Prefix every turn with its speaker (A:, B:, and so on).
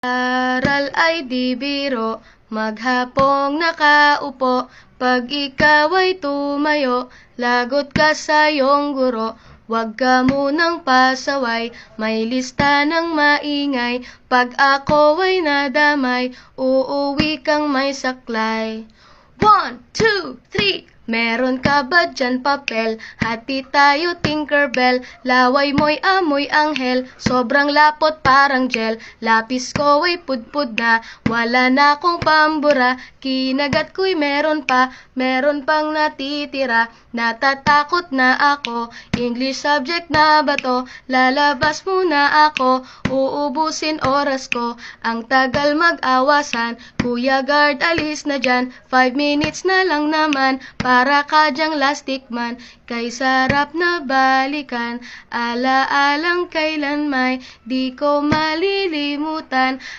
A: Aral ay di biro, maghapong nakaupo, pag ikaw ay tumayo, lagot ka sa iyong guro. Huwag ka munang pasaway, may lista ng maingay, pag ako ay nadamay, uuwi kang may saklay. 1, 2, 3, meron ka ba dyan papel? Hati tayo Tinkerbell, laway mo'y amoy anghel, sobrang lapot parang gel, lapis ko ay pudpud na, wala na akong pambura, kinagat ko'y meron pang natitira, natatakot na ako, English subject na ba to? Lalabas muna ako, uubusin oras ko, ang tagal mag-awasan, Kuya Guard alis na dyan, 5 minutes na lang naman, para ka dyang lastic man, kay sarap na balikan, ala-alang kailan may di ko malilimutan.